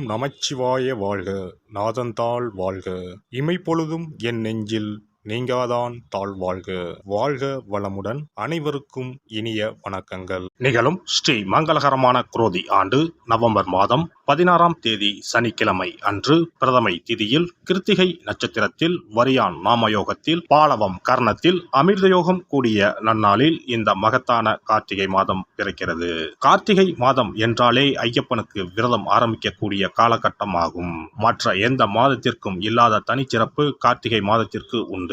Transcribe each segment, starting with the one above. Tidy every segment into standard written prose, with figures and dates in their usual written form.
ஓம் நமச்சிவாய வாழ்க. நாதந்தாள் வாழ்க. இமைப்பொழுதும் என் நெஞ்சில் நீங்காதான் தாழ் வாழ்க. வாழ்க வளமுடன். அனைவருக்கும் இனிய வணக்கங்கள். நிகழும் ஸ்ரீ மங்களகரமான குரோதி ஆண்டு நவம்பர் மாதம் 16ஆம் தேதி சனிக்கிழமை அன்று பிரதமை திதியில் கிருத்திகை நட்சத்திரத்தில் வரியான் நாமயோகத்தில் பாலவம் கர்ணத்தில் அமிர்தயோகம் கூடிய நன்னாளில் இந்த மகத்தான கார்த்திகை மாதம் பிறக்கிறது. கார்த்திகை மாதம் என்றாலே ஐயப்பனுக்கு விரதம் ஆரம்பிக்கக்கூடிய காலகட்டம் ஆகும். மற்ற எந்த மாதத்திற்கும் இல்லாத தனிச்சிறப்பு கார்த்திகை மாதத்திற்கு உண்டு.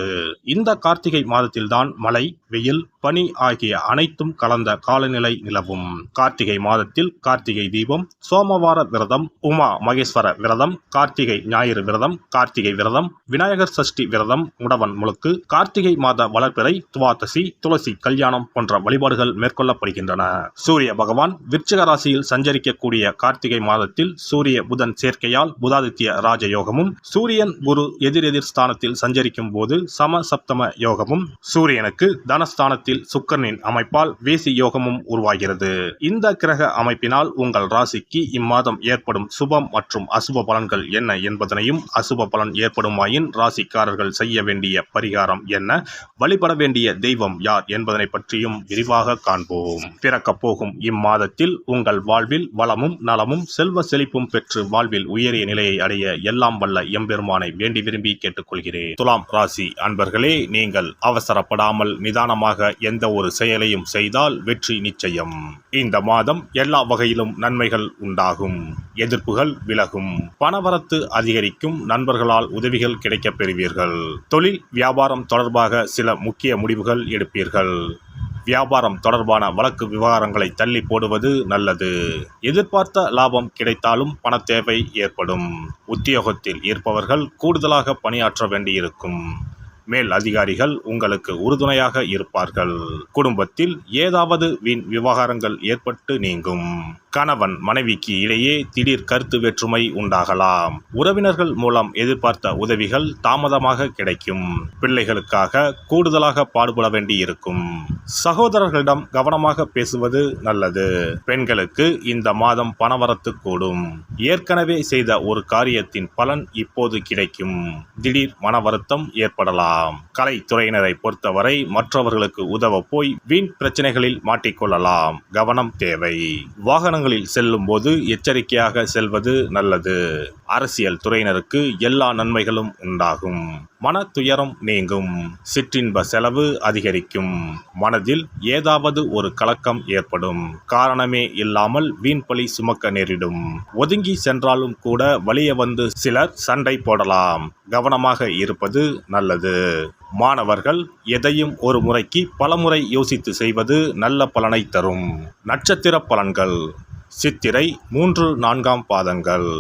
இந்த கார்த்திகை மாதத்தில்தான் மழை, வெயில், பனி ஆகிய அனைத்தும் கலந்த காலநிலை நிலவும். கார்த்திகை மாதத்தில் கார்த்திகை தீபம், சோமவார விரதம், உமா மகேஸ்வர விரதம், கார்த்திகை ஞாயிறு விரதம், கார்த்திகை விரதம், விநாயகர் சஷ்டி விரதம், முடவன் முழுக்கு, கார்த்திகை மாத வளர்பிறை, துவாதசி, துளசி கல்யாணம் போன்ற வழிபாடுகள் மேற்கொள்ளப்படுகின்றன. சூரிய பகவான் விருச்சிக ராசியில் சஞ்சரிக்கக்கூடிய கார்த்திகை மாதத்தில் சூரிய புதன் சேர்க்கையால் புதாதித்ய ராஜயோகமும், சூரியன் குரு எதிரெதிர் ஸ்தானத்தில் சஞ்சரிக்கும் போது சம சப்தம யோகமும், சூரியனுக்கு தனஸ்தானத்தில் சுக்கிரனின் அமைப்பால் வேசி யோகமும் உருவாகிறது. இந்த கிரக அமைப்பினால் உங்கள் ராசிக்கு இம்மாதம் ஏற்படும் சுபம் மற்றும் அசுப பலன்கள் என்ன என்பதனையும், அசுப பலன் ஏற்படுமாயின் ராசிக்காரர்கள் செய்ய வேண்டிய பரிகாரம் என்ன, வழிபட வேண்டிய தெய்வம் யார் என்பதனை பற்றியும் விரிவாக காண்போம். பிறக்கப் போகும் இம்மாதத்தில் உங்கள் வாழ்வில் வளமும் நலமும் செல்வ செழிப்பும் பெற்று வாழ்வில் உயரிய நிலையை அடைய எல்லாம் வல்ல எம்பெருமானை வேண்டி விரும்பி கேட்டுக்கொள்கிறேன். துலாம் ராசி அன்பர்களே, நீங்கள் அவசரப்படாமல் நிதானமாக எந்த ஒரு செயலையும் செய்தால் வெற்றி நிச்சயம். இந்த மாதம் எல்லா வகையிலும் நன்மைகள் உண்டாகும். எதிர்ப்புகள் விலகும். பணவரத்து அதிகரிக்கும். நண்பர்களால் உதவிகள் கிடைக்கப் பெறுவீர்கள். தொழில் வியாபாரம் தொடர்பாக சில முக்கிய முடிவுகள் எடுப்பீர்கள். வியாபாரம் தொடர்பான வழக்கு விவகாரங்களை தள்ளி போடுவது நல்லது. எதிர்பார்த்த லாபம் கிடைத்தாலும் பண தேவை ஏற்படும். உத்தியோகத்தில் இருப்பவர்கள் கூடுதலாக பணியாற்ற வேண்டியிருக்கும். மேல் அதிகாரிகள் உங்களுக்கு உறுதுணையாக இருப்பார்கள். குடும்பத்தில் ஏதாவது வீண் விவகாரங்கள் ஏற்பட்டு நீங்கும். கணவன் மனைவிக்கு இடையே திடீர் கருத்து வேற்றுமை உண்டாகலாம். உறவினர்கள் மூலம் எதிர்பார்த்த உதவிகள் தாமதமாக கிடைக்கும். பிள்ளைகளுக்காக கூடுதலாக பாடுபட வேண்டி இருக்கும். சகோதரர்களிடம் கவனமாக பேசுவது நல்லது. பெண்களுக்கு இந்த மாதம் பணவரத்து கூடும். ஏற்கனவே செய்த ஒரு காரியத்தின் பலன் இப்போது கிடைக்கும். திடீர் மன வருத்தம் ஏற்படலாம். கலைத்துறையினரை பொறுத்தவரை மற்றவர்களுக்கு உதவ போய் வீண் பிரச்சனைகளில் மாட்டிக்கொள்ளலாம். கவனம் தேவை. வாகனங்களில் செல்லும் போது எச்சரிக்கையாக செல்வது நல்லது. அரசியல் துறையினருக்கு எல்லா நன்மைகளும் உண்டாகும். மன துயரம் நீங்கும். சிற்றின்ப செலவு அதிகரிக்கும். மனதில் ஏதாவது ஒரு கலக்கம் ஏற்படும். காரணமே இல்லாமல் வீண் பழி சுமக்க நேரிடும். ஒதுங்கி சென்றாலும் கூட வலிய வந்து சிலர் சண்டை போடலாம். கவனமாக இருப்பது நல்லது. மாணவர்கள் எதையும் ஒரு முறைக்கு பலமுறை யோசித்து செய்வது நல்ல பலனை தரும். நட்சத்திர பலன்கள். சித்திரை 3-4 பாதங்கள்.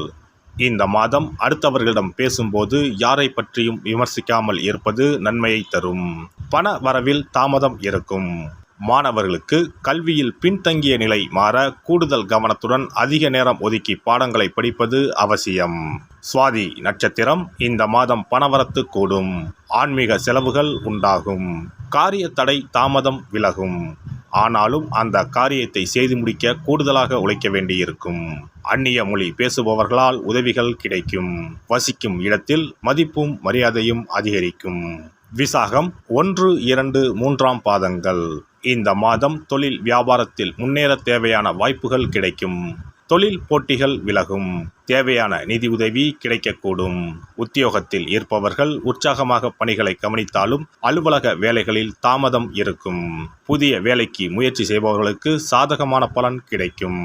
இந்த மாதம் அடுத்தவர்களிடம் பேசும்போது யாரை பற்றியும் விமர்சிக்காமல் இருப்பது நன்மையை தரும். பண வரவில் தாமதம் இருக்கும். மாணவர்களுக்கு கல்வியில் பின்தங்கிய நிலை மாற கூடுதல் கவனத்துடன் அதிக நேரம் ஒதுக்கி பாடங்களை படிப்பது அவசியம். சுவாதி நட்சத்திரம். இந்த மாதம் பணவரத்து கூடும். ஆன்மீக செலவுகள் உண்டாகும். காரிய தடை தாமதம் விலகும். ஆனாலும் அந்த காரியத்தை செய்து முடிக்க கூடுதலாக உழைக்க வேண்டியிருக்கும். அந்நிய மொழி பேசுபவர்களால் உதவிகள் கிடைக்கும். வசிக்கும் இடத்தில் மதிப்பும் மரியாதையும் அதிகரிக்கும். விசாகம் 1-2-3 பாதங்கள். இந்த மாதம் தொழில் வியாபாரத்தில் முன்னேற தேவையான வாய்ப்புகள் கிடைக்கும். தொழில் போட்டிகள் விலகும். தேவையான நிதி உதவி கிடைக்கக்கூடும். உத்தியோகத்தில் இருப்பவர்கள் உற்சாகமாக பணிகளை கவனித்தாலும் அலுவலக வேலைகளில் தாமதம் இருக்கும். புதிய வேலைக்கு முயற்சி செய்பவர்களுக்கு சாதகமான பலன் கிடைக்கும்.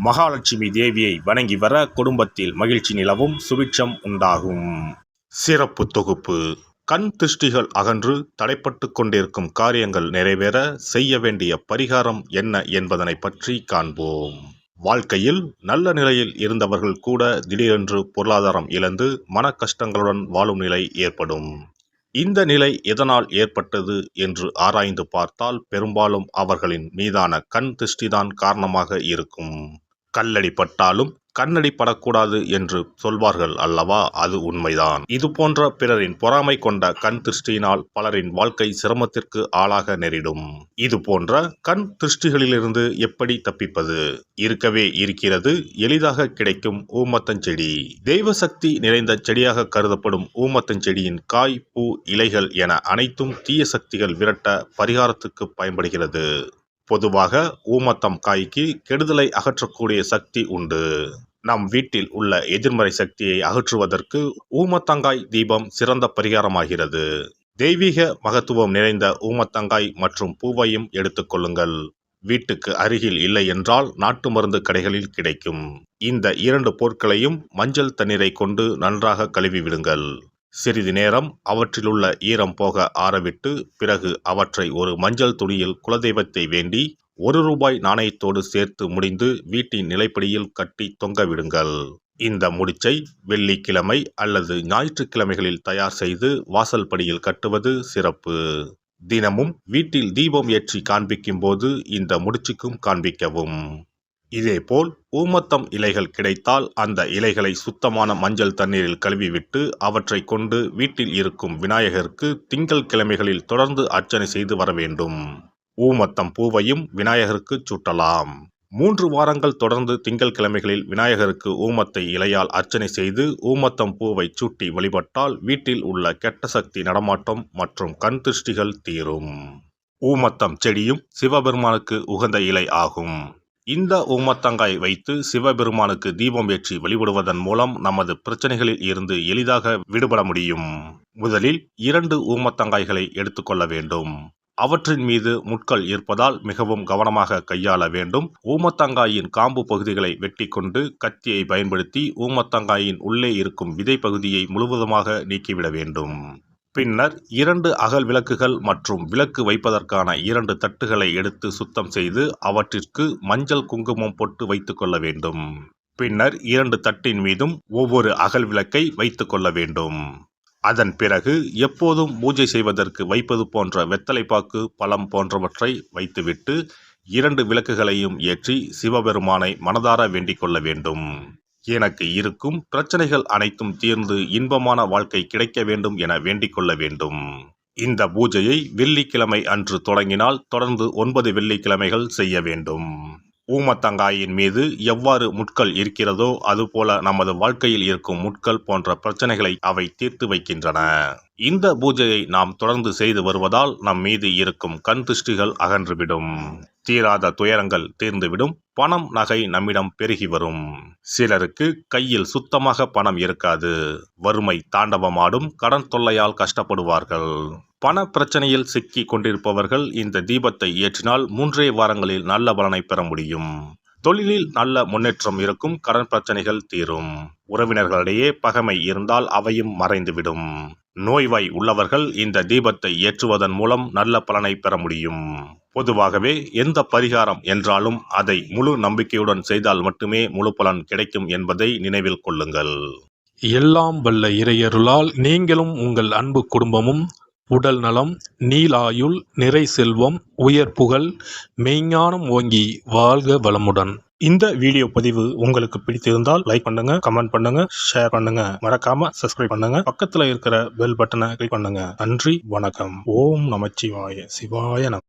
மகாலட்சுமி தேவியை வணங்கி வர குடும்பத்தில் மகிழ்ச்சி நிலவும். சுபிட்சம் உண்டாகும். சிறப்பு தொகுப்பு. கண் திருஷ்டிகள் அகன்று தடைப்பட்டு கொண்டிருக்கும் காரியங்கள் நிறைவேற செய்ய வேண்டிய பரிகாரம் என்ன என்பதனை பற்றி காண்போம். வாழ்க்கையில் நல்ல நிலையில் இருந்தவர்கள் கூட திடீரென்று பொருளாதாரம் இழந்து மன கஷ்டங்களுடன் வாழும் நிலை ஏற்படும். இந்த நிலை எதனால் ஏற்பட்டது என்று ஆராய்ந்து பார்த்தால் பெரும்பாலும் அவர்களின் மீதான கண் திருஷ்டிதான் காரணமாக இருக்கும். கல்லடி பட்டாலும் கண்ணடி படக்கூடாது என்று சொல்வார்கள் அல்லவா, அது உண்மைதான். இது போன்ற பிறரின் பொறாமை கொண்ட கண் திருஷ்டியினால் பலரின் வாழ்க்கை சிரமத்திற்கு ஆளாக நேரிடும். இது போன்ற கண் திருஷ்டிகளிலிருந்து எப்படி தப்பிப்பது? இருக்கவே இருக்கிறது எளிதாக கிடைக்கும் ஊமத்தஞ்செடி. தெய்வ சக்தி நிறைந்த செடியாக கருதப்படும் ஊமத்தஞ்செடியின் காய், பூ, இலைகள் என அனைத்தும் தீய சக்திகள் விரட்ட பரிகாரத்துக்கு பயன்படுகிறது. பொதுவாக ஊமத்தம் காய்க்கு கெடுதலை அகற்றக்கூடிய சக்தி உண்டு. நம் வீட்டில் உள்ள எதிர்மறை சக்தியை அகற்றுவதற்கு ஊமத்தங்காய் தீபம் சிறந்த பரிகாரமாகிறது. தெய்வீக மகத்துவம் நிறைந்த ஊமத்தங்காய் மற்றும் பூவையும் எடுத்துக்கொள்ளுங்கள். வீட்டுக்கு அருகில் இல்லை என்றால் நாட்டு மருந்து கடைகளில் கிடைக்கும். இந்த 2 பொருட்களையும் மஞ்சள் தண்ணீரை கொண்டு நன்றாக கழுவி விடுங்கள். சிறிது நேரம் அவற்றிலுள்ள ஈரம் போக ஆறவிட்டு பிறகு அவற்றை ஒரு மஞ்சள் துணியில் குலதெய்வத்தை வேண்டி ₹1 நாணயத்தோடு சேர்த்து முடிந்து வீட்டின் நிலைப்படியில் கட்டி தொங்க விடுங்கள். இந்த முடிச்சை வெள்ளிக்கிழமை அல்லது ஞாயிற்றுக்கிழமைகளில் தயார் செய்து வாசல் படியில் கட்டுவது சிறப்பு. தினமும் வீட்டில் தீபம் ஏற்றி காண்பிக்கும் போது இந்த முடிச்சுக்கும் காண்பிக்கவும். இதேபோல் ஊமத்தம் இலைகள் கிடைத்தால் அந்த இலைகளை சுத்தமான மஞ்சள் தண்ணீரில் கழுவிவிட்டு அவற்றை கொண்டு வீட்டில் இருக்கும் விநாயகருக்கு திங்கள் கிழமைகளில் தொடர்ந்து அர்ச்சனை செய்து வர வேண்டும். ஊமத்தம் பூவையும் விநாயகருக்கு சூட்டலாம். 3 வாரங்கள் தொடர்ந்து திங்கள் கிழமைகளில் விநாயகருக்கு ஊமத்தை இலையால் அர்ச்சனை செய்து ஊமத்தம் பூவை சூட்டி வழிபட்டால் வீட்டில் உள்ள கெட்ட சக்தி நடமாட்டம் மற்றும் கண் திருஷ்டிகள் தீரும். ஊமத்தம் செடியும் சிவபெருமானுக்கு உகந்த இலை ஆகும். இந்த ஊமத்தங்காய் வைத்து சிவபெருமானுக்கு தீபம் ஏற்றி வழிபடுவதன் மூலம் நமது பிரச்சனைகளில் இருந்து எளிதாக விடுபட முடியும். முதலில் 2 ஊமத்தங்காய்களை எடுத்துக்கொள்ள வேண்டும். அவற்றின் மீது முட்கள் இருப்பதால் மிகவும் கவனமாக கையாள வேண்டும். ஊமத்தங்காயின் காம்பு பகுதிகளை வெட்டி கொண்டு கத்தியை பயன்படுத்தி ஊமத்தங்காயின் உள்ளே இருக்கும் விதை பகுதியை முழுவதுமாக நீக்கிவிட வேண்டும். பின்னர் 2 அகல் விளக்குகள் மற்றும் விளக்கு வைப்பதற்கான 2 தட்டுகளை எடுத்து சுத்தம் செய்து அவற்றிற்கு மஞ்சள் குங்குமம் போட்டு வைத்துக் கொள்ள வேண்டும். பின்னர் 2 தட்டின் மீதும் ஒவ்வொரு அகல் விளக்கை வைத்துக் கொள்ள வேண்டும். அதன் பிறகு எப்போதும் பூஜை செய்வதற்கு வைப்பது போன்ற வெத்தலைப்பாக்கு, பழம் போன்றவற்றை வைத்துவிட்டு 2 விளக்குகளையும் ஏற்றி சிவபெருமானை மனதார வேண்டிக் கொள்ள வேண்டும். எனக்கு இருக்கும் பிரச்சனைகள் அனைத்தும் தீர்ந்து இன்பமான வாழ்க்கை கிடைக்க வேண்டும் என வேண்டிக் கொள்ள வேண்டும். இந்த பூஜையை வெள்ளிக்கிழமை அன்று தொடங்கினால் தொடர்ந்து 9 வெள்ளிக்கிழமைகள் செய்ய வேண்டும். ஊமத்தங்காயின் மீது எவ்வாறு முட்கள் இருக்கிறதோ அதுபோல நமது வாழ்க்கையில் இருக்கும் முட்கள் போன்ற பிரச்சனைகளை அவை தீர்த்து வைக்கின்றன. இந்த பூஜையை நாம் தொடர்ந்து செய்து வருவதால் நம் மீது இருக்கும் கண் திருஷ்டிகள் அகன்றுவிடும். தீராத துயரங்கள் தீர்ந்துவிடும். பணம், நகை நம்மிடம் பெருகி வரும். சிலருக்கு கையில் சுத்தமாக பணம் இருக்காது. வறுமை தாண்டவமாடும். கடன் தொல்லையால் கஷ்டப்படுவார்கள். பண பிரச்சனையில் சிக்கி கொண்டிருப்பவர்கள் இந்த தீபத்தை ஏற்றினால் 3 வாரங்களில் நல்ல பலனை பெற முடியும். தொழிலில் நல்ல முன்னேற்றம் இருக்கும். கடன் பிரச்சனைகள் தீரும். உறவினர்களிடையே பகைமை இருந்தால் அவையும் மறைந்துவிடும். நோய்வாய் உள்ளவர்கள் இந்த தீபத்தை ஏற்றுவதன் மூலம் நல்ல பலனை பெற முடியும். பொதுவாகவே எந்த பரிகாரம் என்றாலும் அதை முழு நம்பிக்கையுடன் செய்தால் மட்டுமே முழு பலன் கிடைக்கும் என்பதை நினைவில் கொள்ளுங்கள். எல்லாம் வல்ல இறையருளால் நீங்களும் உங்கள் அன்பு குடும்பமும் உடல் நலம், நீலாயுள், நிறை செல்வம், உயர் புகழ், மெய்ஞானம் ஓங்கி வாழ்க வளமுடன். இந்த வீடியோ பதிவு உங்களுக்கு பிடித்திருந்தால் லைக் பண்ணுங்க, கமெண்ட் பண்ணுங்க, ஷேர் பண்ணுங்க. மறக்காம சப்ஸ்கிரைப் பண்ணுங்க. பக்கத்துல இருக்கிற பெல் பட்டனை கிளிக் பண்ணுங்க. நன்றி, வணக்கம். ஓம் நமச்சிவாய. சிவாய நம.